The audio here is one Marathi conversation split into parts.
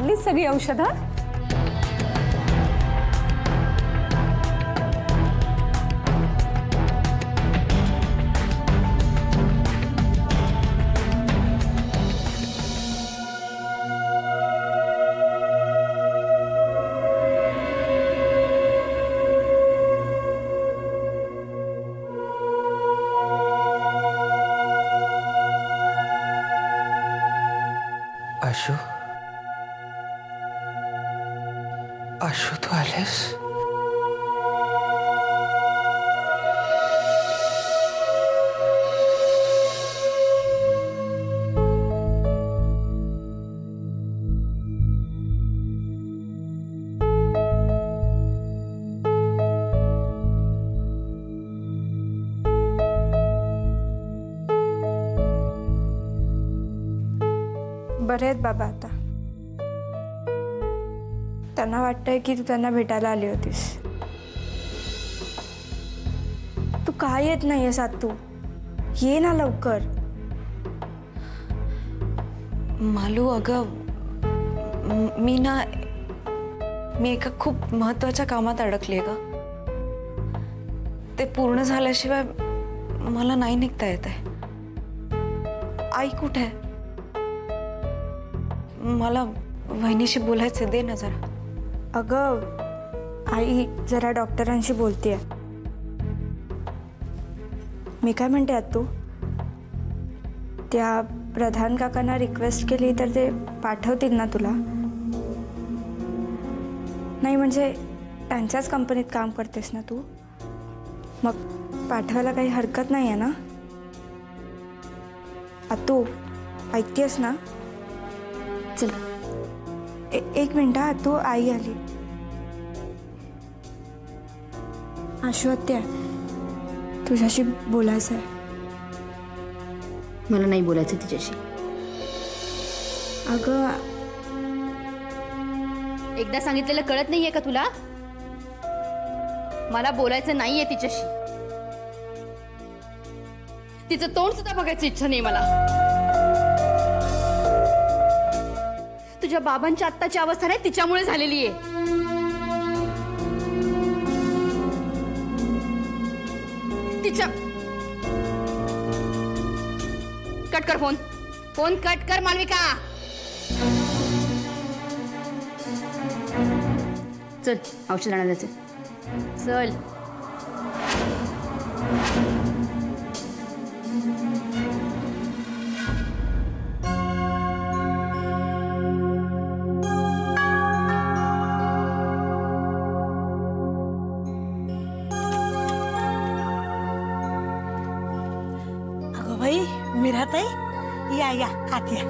आणलीच सगळी औषधं? आशु, आशु तू आलेस? बरे आहेत बाबा आता. त्यांना वाटतंय की तू त्यांना भेटायला आली होतीस. तू का येत नाहीयेस आतू? ये ना लवकर. मालू अगं मी एका खूप महत्त्वाच्या कामात अडकलीये ग. ते पूर्ण झाल्याशिवाय मला नाही निघता येत आहे. आई कुठे आहे? मला वहिनीशी बोलायचे, दे ना जरा. अगं आई जरा डॉक्टरांशी बोलतेय. मी काय म्हणते आतू, त्या प्रधान काकांना रिक्वेस्ट केली तर ते पाठवतील ना तुला? नाही म्हणजे त्यांच्याच कंपनीत काम करतेस ना तू, मग पाठवायला काही हरकत नाही आहे ना? आतू ऐकतेस ना? चल एक मिनिट आतू, आई आली. आशु आत्या, तुझ्याशी बोलायचं आहे. मला नाही बोलायचं तिच्याशी. अगं एकदा सांगितलेलं कळत नाहीये का तुला? मला बोलायचं नाहीये तिच्याशी. तिचं तोंड सुद्धा बघायची इच्छा नाही मला. तुझ्या बाबांची आत्ताची अवस्था नाही तिच्यामुळे झालेली आहे. तिच्या कट कर फोन. फोन कट कर मालविका. चल औषध आणायला जायचं. चल. मीराताई, या या आत या.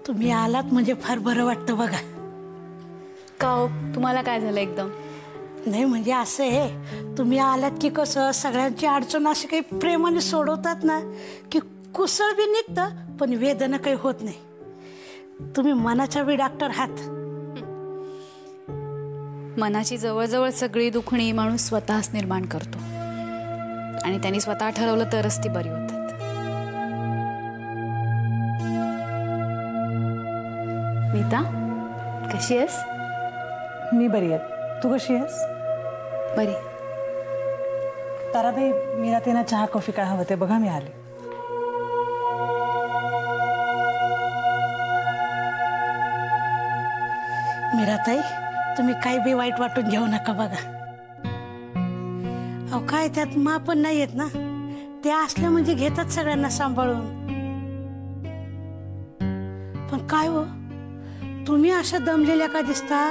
तुम्ही आलात म्हणजे फार बरं वाटतं बघा. का हो, तुम्हाला काय झालं एकदम? नाही म्हणजे असं आहे, तुम्ही आलात की कसं सगळ्यांची अडचण अशी काही प्रेमाने सोडवतात ना की कुसळ बी निघतं पण वेदना काही होत नाही. तुम्ही मनाच्या बी डॉक्टर आहात. मनाची जवळजवळ सगळी दुखणी माणूस स्वतःच निर्माण करतो आणि त्यांनी स्वतः ठरवलं तरच ती बरी होतात. मीता, कशी आहेस? मी बरी आहे. तू कशी आहेस? बरी. ताराबाई, मीराताईंना चहा कॉफी काय हवं ते बघा, मी आले. मीराताई, तुम्ही काही बी वाईट वाटून घेऊ नका बघा. अहो काय त्यात मा पण नाही येत ना. ते असल्या म्हणजे घेतात सगळ्यांना सांभाळून. पण काय हो, तुम्ही अशा दमलेल्या का दिसता?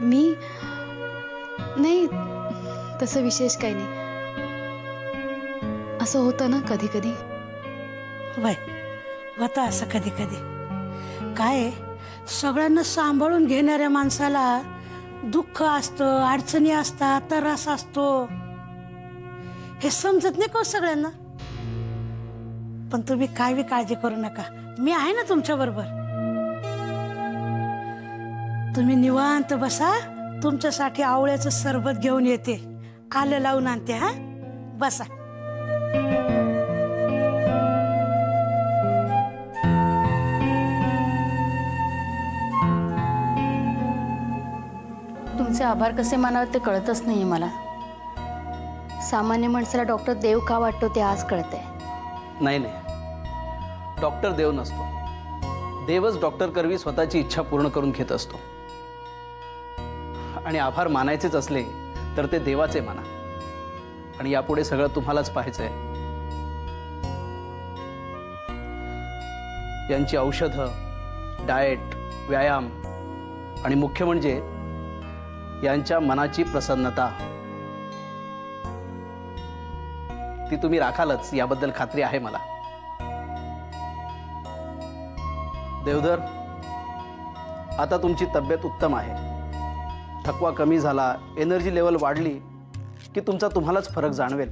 मी नाही, तसं विशेष काही नाही. असं होतं ना कधी कधी. वय होतं असं कधी कधी. काय सगळ्यांना सांभाळून घेणाऱ्या माणसाला दुःख असतं, अडचणी असतात, त्रास असतो. हे समजत नाही का सगळ्यांना. पण तुम्ही काय बी काळजी करू नका, मी आहे ना तुमच्या बरोबर. तुम्ही निवांत बसा, तुमच्यासाठी आवळ्याचं सरबत घेऊन येते, आलं लावून आणते. हा, बसा. तुमचे आभार कसे मानावे ते कळतच नाहीये मला. सामान्य माणसाला डॉक्टर देव का वाटतो ते आज कळतंय. नाही नाही, डॉक्टर देव नसतो. देवच डॉक्टर करवी स्वतःची इच्छा पूर्ण करून घेत असतो. आणि आभार मानायचेच असले तर ते देवाचे माना. आणि यापुढे सगळं तुम्हालाच पाहायचंय. यांची औषधं, डाएट, व्यायाम आणि मुख्य म्हणजे यांच्या मनाची प्रसन्नता, ती तुम्ही राखालच याबद्दल खात्री आहे मला. देवधर, आता तुमची तब्येत उत्तम आहे. थकवा कमी झाला, एनर्जी लेवल वाढली की तुमचा तुम्हालाच फरक जाणवेल.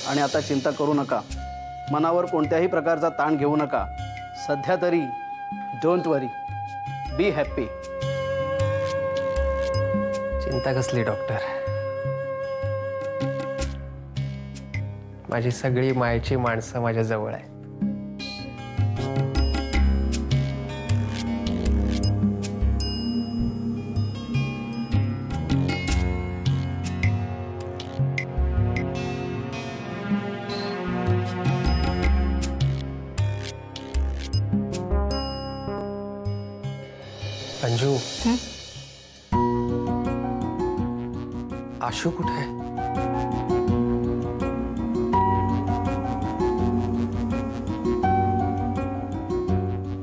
आणि आता चिंता करू नका, मनावर कोणत्याही प्रकारचा ताण घेऊ नका. सध्या तरी डोंट वरी, बी हॅप्पी. चिंता कसली डॉक्टर? माझी सगळी मायेची माणसं माझ्या जवळ आहे. अंजू, आशू कुठे आहे?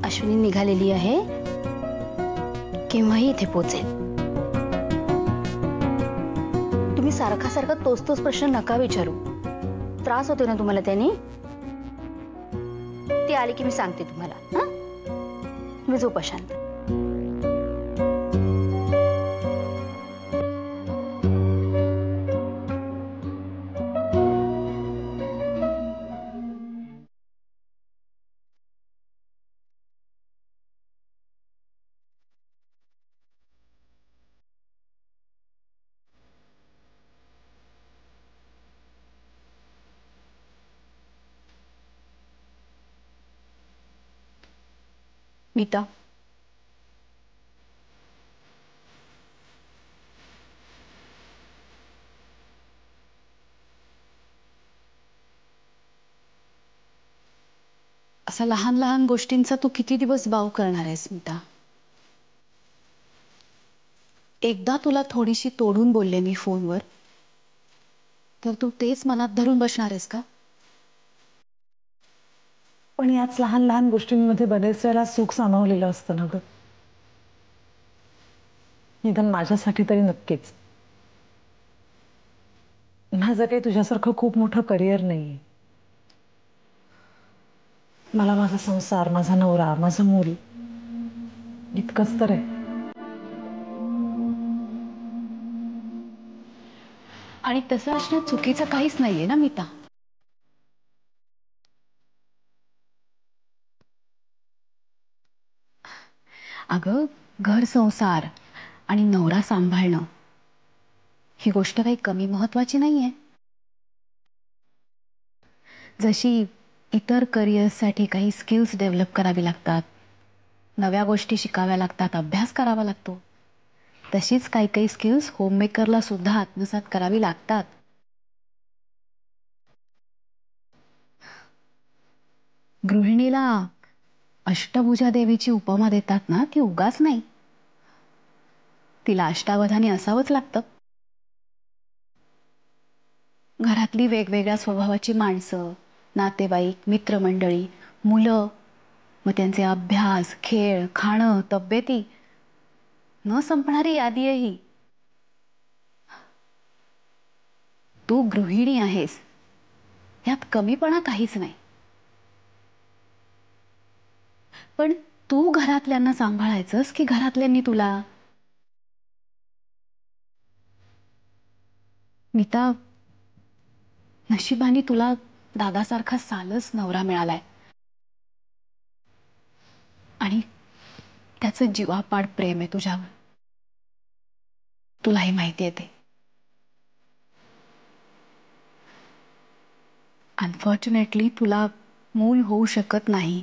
अश्विनी निघालेली आहे, केव्हाही इथे पोहोचेल. तुम्ही सारखा सारखा तोच प्रश्न नका विचारू. त्रास होतो ना तुम्हाला त्याने. ती आली की मी सांगते तुम्हाला. हा, तुम्ही झोपा शांत. मीता, असा लहान लहान गोष्टींचा तू किती दिवस बाऊ करणार आहेस मीता? एकदा तुला थोडीशी तोडून बोलले मी फोनवर, तर तू तेच मनात धरून बसणार आहेस का? पण याच लहान लहान गोष्टींमध्ये बरेच वेळेला सुख सामावलेलं असतं ना ग. निदान माझ्यासाठी तरी नक्कीच. माझं काही तुझ्यासारखं खूप मोठं करिअर नाहीये. मला माझा संसार, माझा नवरा, माझं मूल इतकंच तर आहे. आणि तसं असणं चुकीचं काहीच नाहीये ना मीता. अगं, घर संसार आणि नवरा सांभाळणं ही गोष्ट काही कमी महत्वाची नाहीये. जशी इतर करिअर्ससाठी काही स्किल्स डेव्हलप करावी लागतात, नव्या गोष्टी शिकाव्या लागतात, अभ्यास करावा लागतो, तशीच काही काही स्किल्स होममेकरला सुद्धा आत्मसात करावी लागतात. गृहिणीला अष्टभुजा देवीची उपमा देतात ना, ती उगाच नाही. तिला अष्टावधानी असावंच लागतं. घरातली वेगवेगळ्या स्वभावाची माणसं, नातेवाईक, मित्रमंडळी, मुलं, मग त्यांचे अभ्यास, खेळ, खाणं, तब्येती, न संपणारी यादी आहे ही. तू गृहिणी आहेस, यात कमीपणा काहीच नाही. पण तू घरातल्यांना सांभाळायचंस की घरातल्यांनी तुला? मीता, नशिबाने तुला दादासारखा सालस नवरा मिळालाय. आणि त्याचं जीवापाड प्रेम आहे तुझ्यावर. तुलाही माहिती आहे ते. अनफॉर्च्युनेटली तुला मूल होऊ शकत नाही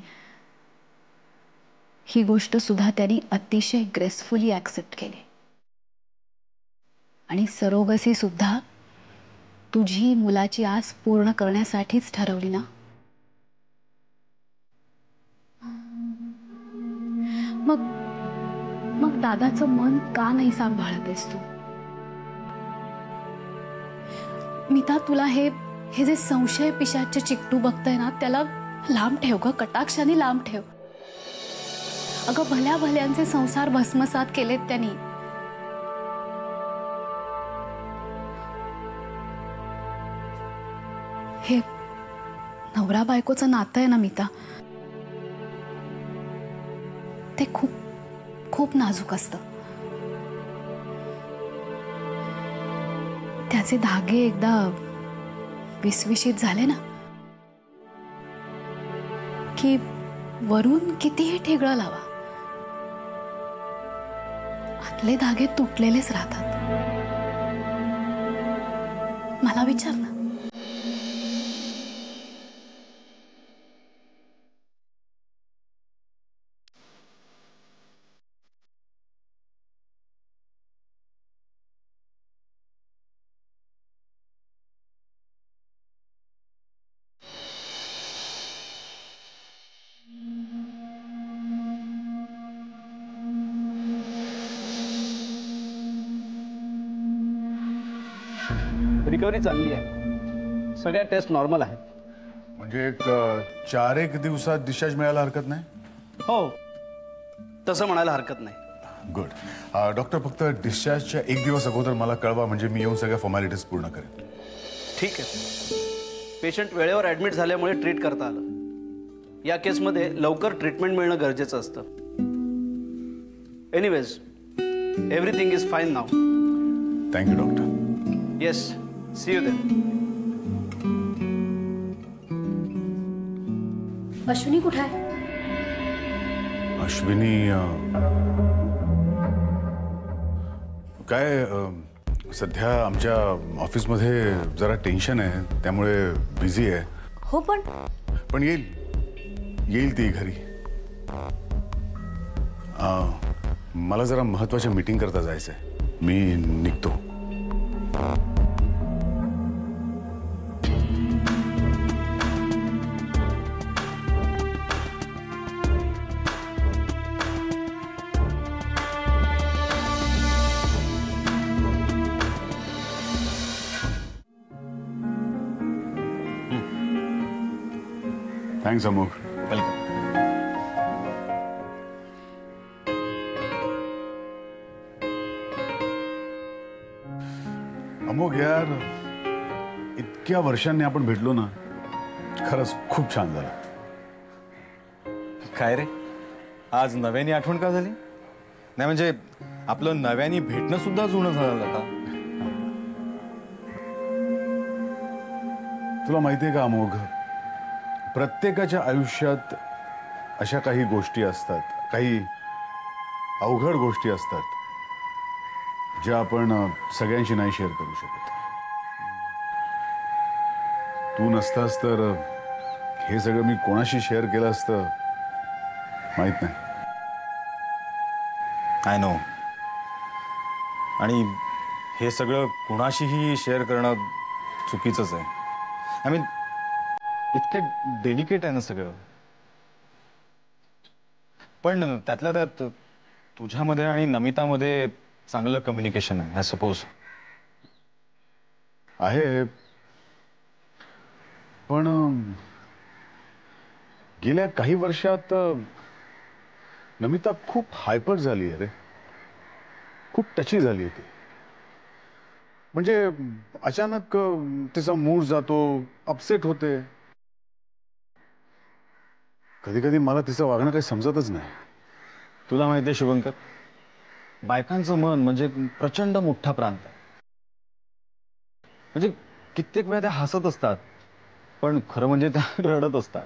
ही गोष्ट सुद्धा त्यांनी अतिशय ग्रेसफुली ॲक्सेप्ट केली. आणि सरोगसी सुद्धा तुझी मुलाची आस पूर्ण करण्यासाठीच ठरवली ना. मग मग दादाचं मन का नाही सांभाळतेस तू? मीता, तुला हे जे संशय पिशाचे चिकटू बघताय ना, त्याला लांब ठेव ग, कटाक्षाने लांब ठेव. अगं भल्या भल्यांचे संसार भस्मसात केलेत त्यांनी. हे नवरा बायकोचं नातं आहे ना मीता, ते खूप खूप नाजूक असतं. त्याचे धागे एकदा विसविशीत झाले ना की वरून कितीही ठिगळं लावा, आतले धागे तुटलेलेच राहतात. मला विचार ना. रिकव्हरी चांगली आहे, सगळ्या टेस्ट नॉर्मल आहेत. म्हणजे एक 4-1 दिवसात डिस्चार्ज मिळायला हरकत नाही? हो, तसं म्हणायला हरकत नाही. गुड. डॉक्टर, फक्त डिस्चार्जच्या 1 दिवस अगोदर मला कळवा, म्हणजे मी येऊन सगळ्या फॉर्मॅलिटीज पूर्ण करेन. ठीक आहे. पेशंट वेळेवर ॲडमिट झाल्यामुळे ट्रीट करता आलं. या केसमध्ये लवकर ट्रीटमेंट मिळणं गरजेचं असतं. Anyways, everything is fine now. Thank you doctor. Yes, see you then. Ashwini कुठे आहे? अश्विनी काय सध्या आमच्या ऑफिसमध्ये जरा टेन्शन आहे, त्यामुळे बिझी आहे. हो, पण येईल ती घरी. मला जरा महत्वाच्या मीटिंग करता जायचंय, मी निघतो. थँक्स अमोघ. वेलकम. अमोघ यार, इतक्या वर्षांनी आपण भेटलो ना, खरंच खूप छान झालं. काय रे, आज नव्याने आठवण का झाली? नाही म्हणजे आपलं नव्याने भेटणं सुद्धा जुनं झालं का? तुला माहितीये का अमोघ, प्रत्येकाच्या आयुष्यात अशा काही गोष्टी असतात, काही अवघड गोष्टी असतात, ज्या आपण सगळ्यांशी नाही शेअर करू शकत. तू नसतास तर हे सगळं मी कोणाशी शेअर केलं असतं माहित नाही. I know. आणि हे सगळं कुणाशीही शेअर करणं चुकीचंच आहे. आय मीन, इतकं डेलिकेट आहे ना सगळं. पण त्यातल्या त्यात तुझ्यामध्ये आणि नमितामध्ये चांगलं कम्युनिकेशन आहे, आय सपोज. आहे, पण गेल्या काही वर्षात नमिता खूप हायपर झाली आहे रे. खूप टची झाली आहे ती. म्हणजे अचानक तिचा मूड जातो, अपसेट होते. कधी कधी मला तिचं वागणं काही समजतच नाही. तुला माहिती आहे शुभंकर, बायकांचं मन म्हणजे प्रचंड मोठा प्रांत आहे. म्हणजे कित्येक वेळा त्या हसत असतात, पण खरं म्हणजे त्या रडत असतात.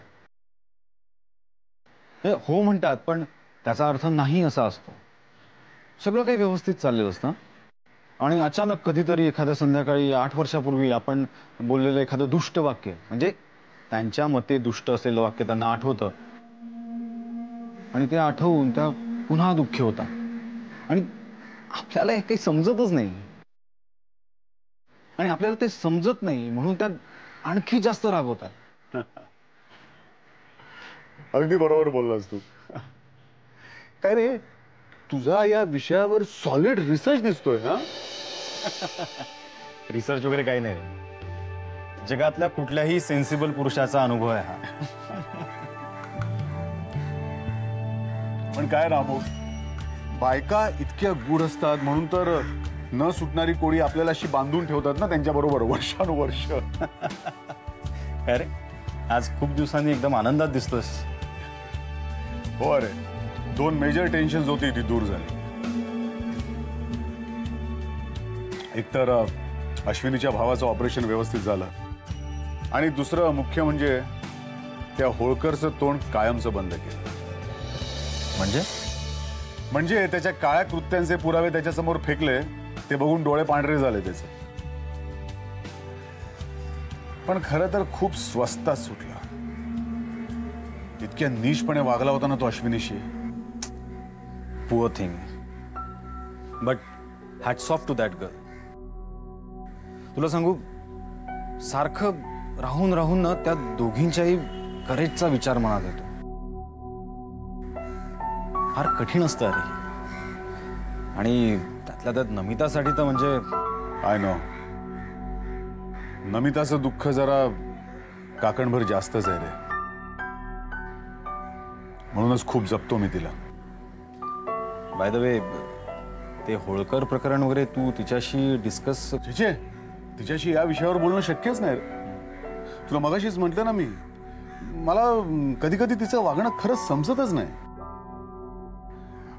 हो म्हणतात, पण त्याचा अर्थ नाही असा असतो. सगळं काही व्यवस्थित चाललेलं असतं आणि अचानक कधीतरी एखाद्या संध्याकाळी 8 वर्षापूर्वी आपण बोललेलं एखादं दुष्ट वाक्य, म्हणजे त्यांच्या मते दुष्ट असलेलं वाक्य त्यांना आठवतं आणि ते आठवून त्या पुन्हा दुःखी होता आणि आपल्याला हे काही समजतच नाही आणि आपल्याला ते समजत नाही म्हणून त्या आणखी जास्त रागवतात. अगदी बरोबर बोललास तू. काय रे, तुझा या विषयावर सॉलिड रिसर्च दिसतोय. हा, रिसर्च वगैरे काही नाही. जगातल्या कुठल्याही सेन्सिबल पुरुषाचा अनुभव आहे हा. पण काय रामो, बायका इतक्या गूढ असतात म्हणून तर न सुटणारी कोळी आपल्याला अशी बांधून ठेवतात ना त्यांच्या बरोबर वर्षानुवर्ष. काय रे, आज खूप दिवसांनी एकदम आनंदात दिसतोस. हो अरे, 2 मेजर टेन्शन्स होती ती दूर झाली. एकतर अश्विनीच्या भावाचं ऑपरेशन व्यवस्थित झालं आणि दुसरं मुख्य म्हणजे त्या होळकरचं तोंड कायमचं बंद केलं. म्हणजे त्याच्या काळ्या कृत्यांचे पुरावे त्याच्यासमोर फेकले, ते बघून डोळे पांढरे झाले त्याचे. पण खरं तर खूप स्वस्तात सुटला. इतक्या नीचपणे वागला होता ना तो अश्विनीशी. Poor thing, but hats off to that girl. तुला सांगू, सारखं राहून राहून ना त्या दोघींच्याही करेजचा विचार मनात येतो. फार कठीण असतं अरे. आणि त्यातल्या त्यात नमितासाठी तर म्हणजे आय नो, नमिताचं दुःख जरा काकणभर जास्तच आहे रे. म्हणूनच खूप जपतो मी तिला. बाय द वे, ते होळकर प्रकरण वगैरे तू तिच्याशी डिस्कस? तिच्याशी या विषयावर बोलणं शक्यच नाही. तुला मगाशीच म्हटलं ना मी, मला कधी कधी तिचं वागणं खरंच समजतच नाही.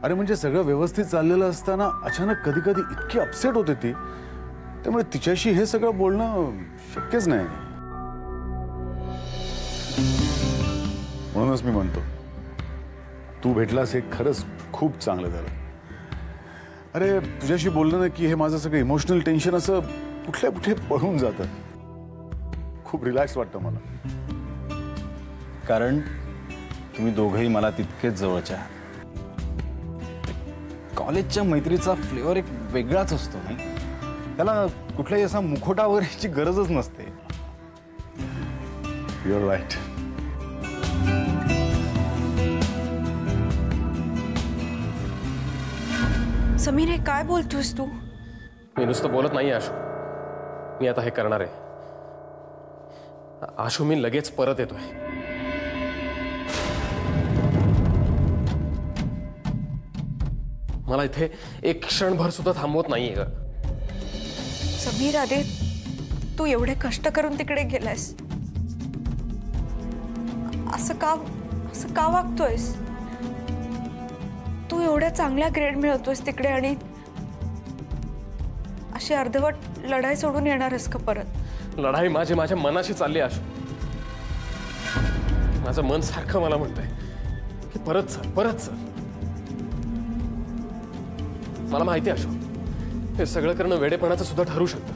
अरे म्हणजे सगळं व्यवस्थित चाललेलं असताना अचानक कधी कधी इतकी अपसेट होते ती, त्यामुळे तिच्याशी हे सगळं बोलणं शक्यच नाही. म्हणूनच मी म्हणतो, तू भेटलास हे खरंच खूप चांगलं झालं. अरे तुझ्याशी बोललं ना की हे माझं सगळं इमोशनल टेन्शन असं कुठल्या कुठे पळून जातं. खूप रिलॅक्स वाटतं मला. कारण तुम्ही दोघंही मला तितकेच जवळचे आहात. कॉलेजच्या मैत्रीचा फ्लेवर एक वेगळाच असतो नाही, त्याला कुठलाही असा मुखोटा वगैरेची गरजच नसते. You R right. समीर, हे काय बोलतोस तू? मी नुसतं बोलत नाही आशू, मी आता हे करणार आहे. आशू, मी लगेच परत येतोय. मला इथे एक क्षणभर सुद्धा थांबवत नाहीये ग. समीर, अरे तू एवढे कष्ट करून तिकडे गेलायस, असं का वागतोयस? तू एवढ्या चांगल्या ग्रेड मिळवतोयस तिकडे आणि अशी अर्धवट लढाई सोडून येणारस का परत? लढाई माझ्या मनाशी चालली आशू. माझं मन सारखं मला म्हणतंय की परत चल. मला माहिती आशू, हे सगळं करणं वेडेपणाचं सुद्धा ठरू शकतं.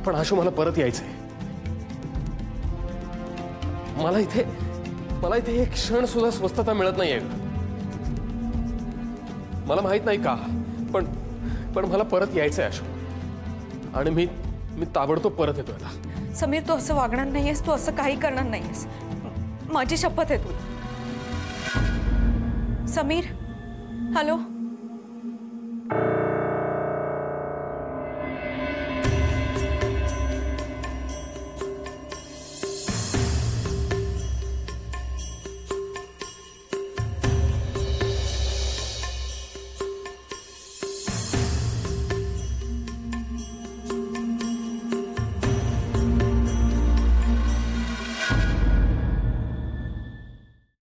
पण आशू, मला परत यायचंय. मला इथे एक क्षण सुद्धा स्वस्थता मिळत नाहीये. मला माहित नाही का, पण मला परत यायचंय आशू. आणि मी ताबडतोब परत येतोय आता. समीर, तू असं वागणार नाहीयेस, तू असं काही करणार नाहीयेस, माझी शपथ आहे तुला. समीर, हॅलो.